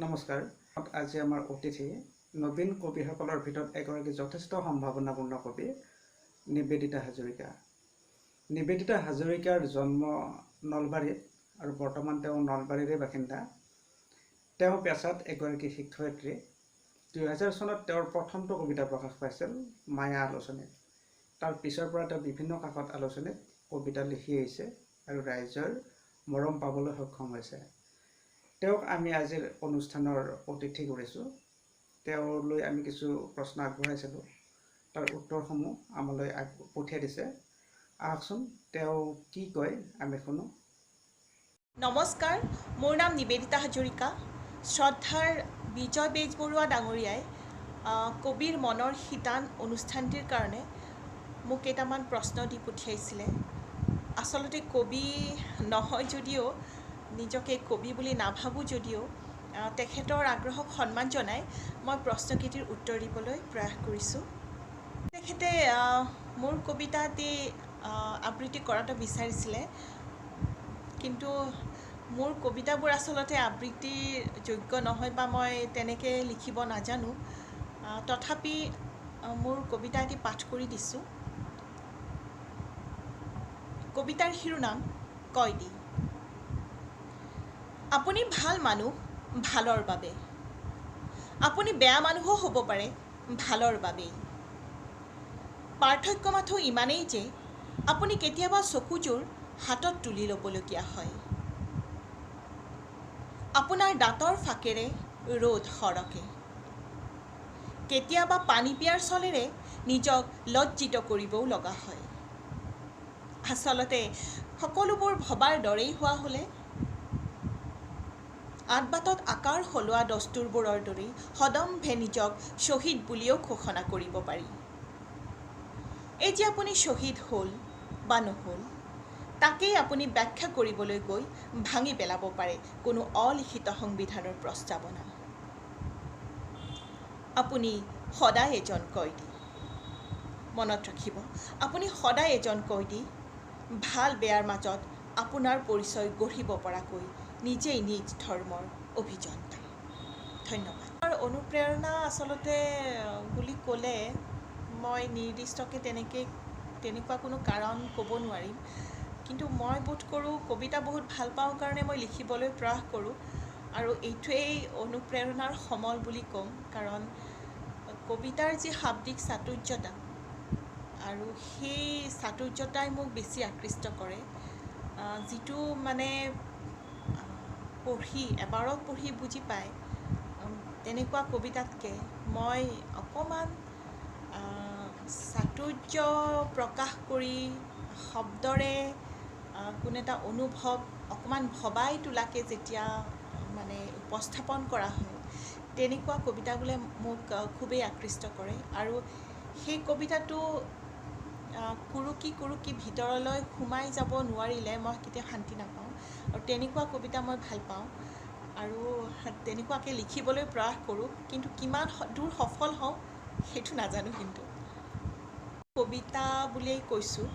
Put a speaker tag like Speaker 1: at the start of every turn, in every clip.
Speaker 1: নমস্কাৰ। আজি আমাৰ অতিথি নবীন কবিসকলৰ ভিতৰত এগৰাকী যথেষ্ট সম্ভাৱনাপূৰ্ণ কবি নিবেদিতা হাজৰিকা। নিবেদিতা হাজৰিকাৰ জন্ম নলবাৰীত আৰু বৰ্তমান তেওঁ নলবাৰীৰে বাসিন্দা। তেওঁ পেছাত এগৰাকী শিক্ষয়িত্ৰী। 2000 চনত তেওঁৰ প্ৰথমটো কবিতা প্ৰকাশ পাইছিল মায়া আলোচনীত। তাৰ পিছৰ পৰা তেওঁ বিভিন্ন কাকত আলোচনীত কবিতা লিখি আহিছে আৰু ৰাইজৰ মৰম পাবলৈ সক্ষম হৈছে। তেওঁক আমি আজিৰ অনুষ্ঠানৰ অতিথি কৰিছোঁ। তেওঁলৈ আমি কিছু প্ৰশ্ন আগবঢ়াইছিলোঁ, তাৰ উত্তৰসমূহ আমালৈ পঠিয়াই দিছে। আহকচোন তেওঁ কি কয় আমি শুনো।
Speaker 2: নমস্কাৰ, মোৰ নাম নিবেদিতা হাজৰিকা। শ্ৰদ্ধাৰ বিজয় বেজবৰুৱা ডাঙৰীয়াই কবিৰ মনৰ শিতান অনুষ্ঠানটিৰ কাৰণে মোক কেইটামান প্ৰশ্ন দি পঠিয়াইছিলে। আচলতে কবি নহয় যদিও, নিজকে কবি বুলি নাভাবোঁ যদিও, তেখেতৰ আগ্ৰহক সন্মান জনাই মই প্ৰশ্নকেইটিৰ উত্তৰ দিবলৈ প্ৰয়াস কৰিছোঁ। তেখেতে মোৰ কবিতা এটি আবৃত্তি কৰাটো বিচাৰিছিলে, কিন্তু মোৰ কবিতাবোৰ আচলতে আবৃত্তিৰ যোগ্য নহয় বা মই তেনেকৈ লিখিব নাজানো। তথাপি মোৰ কবিতা এটি পাঠ কৰি দিছোঁ। কবিতাৰ শিৰোনাম কয়দী। আপুনি ভাল মানুহ ভালৰ বাবে, আপুনি বেয়া মানুহো হ'ব পাৰে ভালৰ বাবেই। পাৰ্থক্য মাথো ইমানেই যে আপুনি কেতিয়াবা চকুযোৰ হাতত তুলি ল'বলগীয়া হয়। আপোনাৰ দাঁতৰ ফাকেৰে ৰ'দ সৰকে, কেতিয়াবা পানী পিয়াৰ চলেৰে নিজক লজ্জিত কৰিবও লগা হয়। আচলতে সকলোবোৰ ভবাৰ দৰেই হোৱা হ'লে আদবাটত আকাৰ সলোৱা দস্তুৰবোৰৰ দৰেই সদম্ভে নিজক শ্বহীদ বুলিও ঘোষণা কৰিব পাৰি। এই যে আপুনি শ্বহীদ হ'ল বা নহ'ল, তাকেই আপুনি ব্যাখ্যা কৰিবলৈ গৈ ভাঙি পেলাব পাৰে কোনো অলিখিত সংবিধানৰ প্ৰস্তাৱনা। আপুনি সদায় এজন কয়দী। মনত ৰাখিব, আপুনি সদায় এজন কয়দী, ভাল বেয়াৰ মাজত আপোনাৰ পৰিচয় গঢ়িব পৰাকৈ নিজেই নিজ ধৰ্মৰ অভিযন্তা। ধন্যবাদ। অনুপ্ৰেৰণা আচলতে বুলি ক'লে মই নিৰ্দিষ্টকৈ তেনেকুৱা কোনো কাৰণ ক'ব নোৱাৰিম, কিন্তু মই বোধ কৰোঁ কবিতা বহুত ভাল পাওঁ কাৰণে মই লিখিবলৈ প্ৰয়াস কৰোঁ, আৰু এইটোৱেই অনুপ্ৰেৰণাৰ সমল বুলি ক'ম। কাৰণ কবিতাৰ যি শাব্দিক চাতুৰ্যতা, আৰু সেই চাতুৰ্যতাই মোক বেছি আকৃষ্ট কৰে। যিটো মানে এবাৰত পঢ়ি বুজি পায়, তেনেকুৱা কবিতাতকৈ মই অকণমান চাতুৰ্য প্ৰকাশ কৰি শব্দৰে কোনো এটা অনুভৱ অকণমান ভবাই তোলাকৈ যেতিয়া মানে উপস্থাপন কৰা হয়, তেনেকুৱা কবিতাবোৰে মোক খুবেই আকৃষ্ট কৰে। আৰু সেই কবিতাটো কুৰুকি ভিতৰলৈ সোমাই যাব নোৱাৰিলে মই কেতিয়াও শান্তি নাপাওঁ, আৰু তেনেকুৱা কবিতা মই ভাল পাওঁ আৰু তেনেকুৱাকৈ লিখিবলৈ প্ৰয়াস কৰোঁ। কিন্তু কিমান দূৰ সফল হওঁ সেইটো নাজানো। কিন্তু কবিতা বুলিয়েই কৈছোঁ,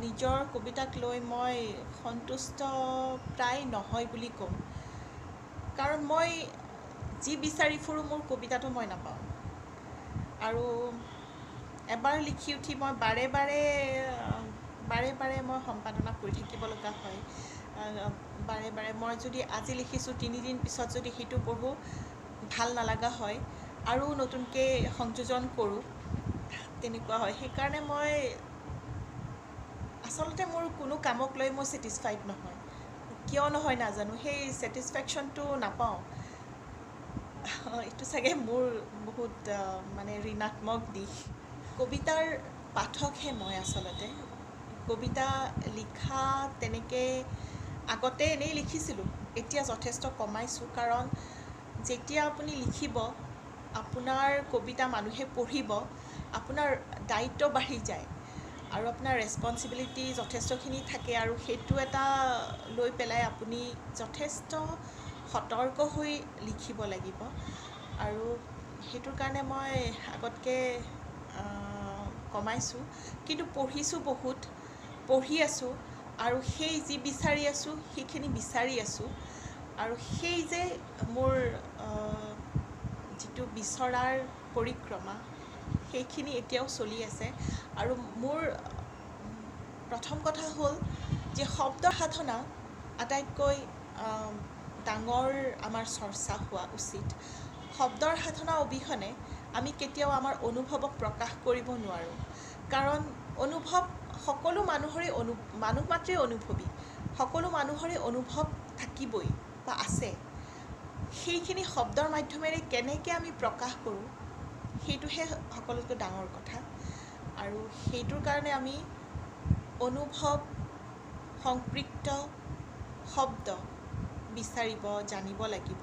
Speaker 2: নিজৰ কবিতাক লৈ মই সন্তুষ্ট প্ৰায় নহয় বুলি ক'ম। কাৰণ মই যি বিচাৰি ফুৰোঁ মোৰ কবিতাটো মই নাপাওঁ, আৰু এবাৰ লিখি উঠি মই বাৰে বাৰে মই সম্পাদনা কৰি থাকিব লগা হয়। বাৰে মই যদি আজি লিখিছোঁ 3 দিন পিছত যদি সেইটো পঢ়োঁ ভাল নালাগা হয়, আৰু নতুনকৈ সংযোজন কৰোঁ, তেনেকুৱা হয়। সেইকাৰণে মই আচলতে মোৰ কোনো কামক লৈ মই ছেটিছফাইড নহয়। কিয় নহয় নাজানো, সেই ছেটিছফেকশ্যনটো নাপাওঁ। এইটো চাগে মোৰ বহুত মানে ঋণাত্মক দিশ। কবিতাৰ পাঠকহে মই আচলতে। কবিতা লিখা তেনেকৈ আগতে এনেই লিখিছিলোঁ, এতিয়া যথেষ্ট কমাইছোঁ। কাৰণ যেতিয়া আপুনি লিখিব, আপোনাৰ কবিতা মানুহে পঢ়িব, আপোনাৰ দায়িত্ব বাঢ়ি যায় আৰু আপোনাৰ ৰেছপনচিবিলিটি যথেষ্টখিনি থাকে, আৰু সেইটো এটা লৈ পেলাই আপুনি যথেষ্ট সতৰ্ক হৈ লিখিব লাগিব। আৰু সেইটোৰ কাৰণে মই আগতকৈ কমাইছোঁ, কিন্তু পঢ়িছোঁ বহুত, পঢ়ি আছোঁ, আৰু সেই যি বিচাৰি আছোঁ সেইখিনি বিচাৰি আছোঁ। আৰু সেই যে মোৰ যিটো বিচৰাৰ পৰিক্ৰমা সেইখিনি এতিয়াও চলি আছে। আৰু মোৰ প্ৰথম কথা হ'ল যে শব্দ সাধনা আটাইতকৈ ডাঙৰ আমাৰ চৰ্চা হোৱা উচিত। শব্দৰ সাধনা অবিহনে আমি কেতিয়াও আমাৰ অনুভৱক প্ৰকাশ কৰিব নোৱাৰোঁ, কাৰণ অনুভৱ সকলো মানুহৰে মানুহ মাত্ৰেই অনুভৱী, সকলো মানুহৰে অনুভৱ থাকিবই বা আছে। সেইখিনি শব্দৰ মাধ্যমেৰে কেনেকৈ আমি প্ৰকাশ কৰোঁ সেইটোহে সকলোতকৈ ডাঙৰ কথা। আৰু সেইটোৰ কাৰণে আমি অনুভৱ সংপৃক্ত শব্দ বিচাৰিব জানিব লাগিব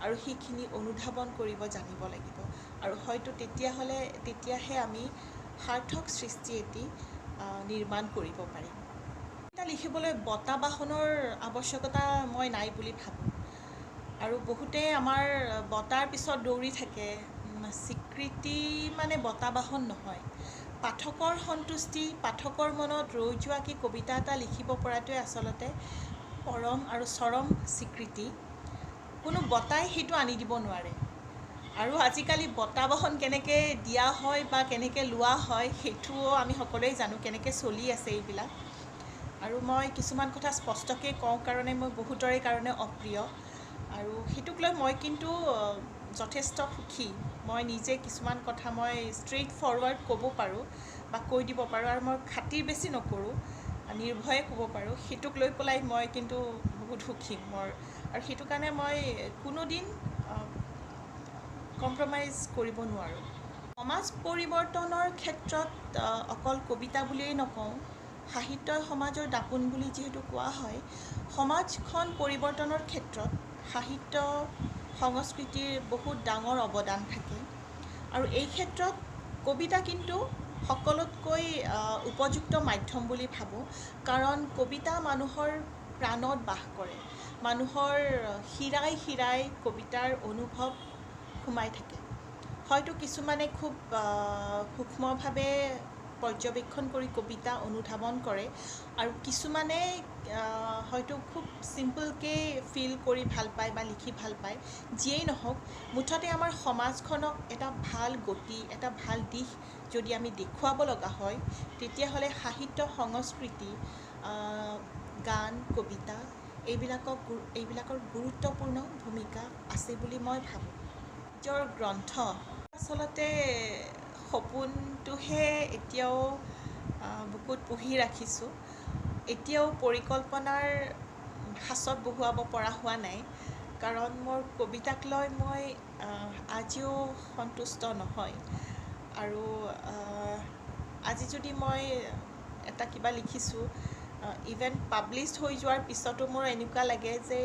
Speaker 2: আৰু সেইখিনি অনুধাৱন কৰিব জানিব লাগিব। আৰু হয়তো তেতিয়াহে আমি সাৰ্থক সৃষ্টি এটি নিৰ্মাণ কৰিব পাৰিম। কবিতা লিখিবলৈ বঁটা বাহনৰ আৱশ্যকতা মই নাই বুলি ভাবোঁ। আৰু বহুতে আমাৰ বঁটাৰ পিছত দৌৰি থাকে। স্বীকৃতি মানে বঁটা বাহন নহয়। পাঠকৰ সন্তুষ্টি, পাঠকৰ মনত ৰৈ যোৱাকৈ কবিতা এটা লিখিব পৰাটোৱে আচলতে পৰম আৰু চৰম স্বীকৃতি। কোনো বঁটাই সেইটো আনি দিব নোৱাৰে। আৰু আজিকালি বঁটা বাহন কেনেকৈ দিয়া হয় বা কেনেকৈ লোৱা হয় সেইটোও আমি সকলোৱে জানো, কেনেকৈ চলি আছে এইবিলাক। আৰু মই কিছুমান কথা স্পষ্টকৈ কওঁ কাৰণে মই বহুতৰে কাৰণে অপ্ৰিয়। আৰু সেইটোক লৈ মই কিন্তু যথেষ্ট সুখী। মই নিজে কিছুমান কথা মই ষ্ট্ৰেইট ফৰৱাৰ্ড ক'ব পাৰোঁ বা কৈ দিব পাৰোঁ, আৰু মই খাতিৰ বেছি নকৰোঁ, নিৰ্ভয়ে ক'ব পাৰোঁ। সেইটোক লৈ পেলাই মই কিন্তু বহুত সুখী আৰু সেইটো কাৰণে মই কোনোদিন কম্প্ৰমাইজ কৰিব নোৱাৰোঁ। সমাজ পৰিৱৰ্তনৰ ক্ষেত্ৰত অকল কবিতা বুলিয়েই নকওঁ, সাহিত্যই সমাজৰ দাপোন বুলি যিহেতু কোৱা হয়, সমাজখন পৰিৱৰ্তনৰ ক্ষেত্ৰত সাহিত্য সংস্কৃতিৰ বহুত ডাঙৰ অৱদান থাকে। আৰু এই ক্ষেত্ৰত কবিতা কিন্তু সকলোতকৈ উপযুক্ত মাধ্যম বুলি ভাবোঁ, কাৰণ কবিতা মানুহৰ প্ৰাণত বাস কৰে। মানুহৰ শিৰাই শিৰাই কবিতাৰ অনুভৱ সোমাই থাকে। হয়তো কিছুমানে খুব সূক্ষ্মভাৱে পৰ্যবেক্ষণ কৰি কবিতা অনুধাৱন কৰে, আৰু কিছুমানে হয়তো খুব চিম্পলকৈ ফিল কৰি ভাল পায় বা লিখি ভাল পায়। যিয়েই নহওক, মুঠতে আমাৰ সমাজখনক এটা ভাল গতি, এটা ভাল দিশ যদি আমি দেখুৱাব লগা হয়, তেতিয়াহ'লে সাহিত্য সংস্কৃতি, গান, কবিতা এইবিলাকৰ গুৰুত্বপূৰ্ণ ভূমিকা আছে বুলি মই ভাবোঁ। নিজৰ গ্ৰন্থ আচলতে সপোনটোহে এতিয়াও বুকুত পুহি ৰাখিছোঁ। এতিয়াও পৰিকল্পনাৰ সাঁচত বহুৱাব পৰা হোৱা নাই, কাৰণ মোৰ কবিতাক লৈ মই আজিও সন্তুষ্ট নহয়। আৰু আজি যদি মই এটা কিবা লিখিছোঁ, ইভেন পাব্লিছ হৈ যোৱাৰ পিছতো মোৰ এনেকুৱা লাগে যে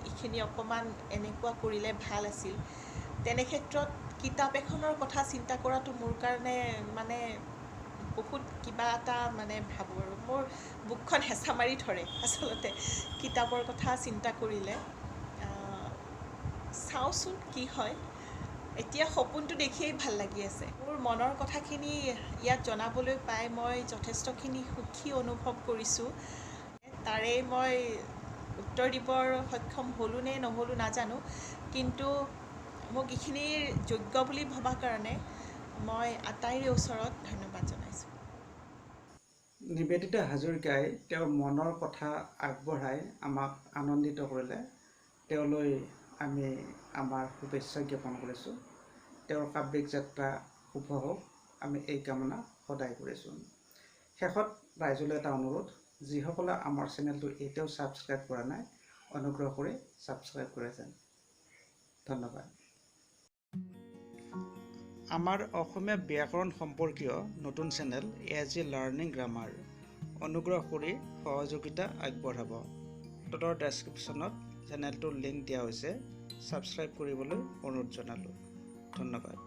Speaker 2: এইখিনি অকণমান এনেকুৱা কৰিলে ভাল আছিল। তেনেক্ষেত্ৰত কিতাপ এখনৰ কথা চিন্তা কৰাটো মোৰ কাৰণে মানে বহুত কিবা এটা ভাবোঁ, আৰু মোৰ বুকখন হেঁচা মাৰি ধৰে আচলতে কিতাপৰ কথা চিন্তা কৰিলে। চাওঁচোন কি হয়। এতিয়া সপোনটো দেখিয়েই ভাল লাগি আছে। মোৰ মনৰ কথাখিনি ইয়াত জনাবলৈ পাই মই যথেষ্টখিনি সুখী অনুভৱ কৰিছোঁ। তাৰে মই উত্তৰ দিবৰ সক্ষম হ'লোঁ নে নহ'লোঁ নাজানো, কিন্তু মোক এইখিনিৰ যোগ্য বুলি ভবা কাৰণে মই আটাইৰে ওচৰত ধন্যবাদ জনাইছোঁ।
Speaker 1: নিবেদিতা হাজৰিকাই তেওঁৰ মনৰ কথা আগবঢ়াই আমাক আনন্দিত কৰিলে। তেওঁলৈ আমি আমাৰ শুভেচ্ছা জ্ঞাপন কৰিছোঁ। তেওঁৰ কাব্যিক যাত্ৰা শুভ হওক, আমি এই কামনা সদায় কৰিছোঁ। শেষত ৰাইজলৈ এটা অনুৰোধ, যিসকলে আমাৰ চেনেলটো এতিয়াও ছাবস্ক্ৰাইব কৰা নাই, অনুগ্ৰহ কৰি ছাবস্ক্ৰাইব কৰে যেন। ধন্যবাদ। আমাৰ অসমীয়া ব্যাকৰণ সম্পৰ্কীয় নতুন চেনেল ASG লাৰ্ণিং গ্ৰামাৰ, অনুগ্ৰহ কৰি সহযোগিতা আগবঢ়াব। তলৰ ডেছক্ৰিপশ্যনত চেনেলটোৰ লিংক দিয়া হৈছে, ছাবস্ক্ৰাইব কৰিবলৈ অনুৰোধ জনালোঁ। ধন্যবাদ।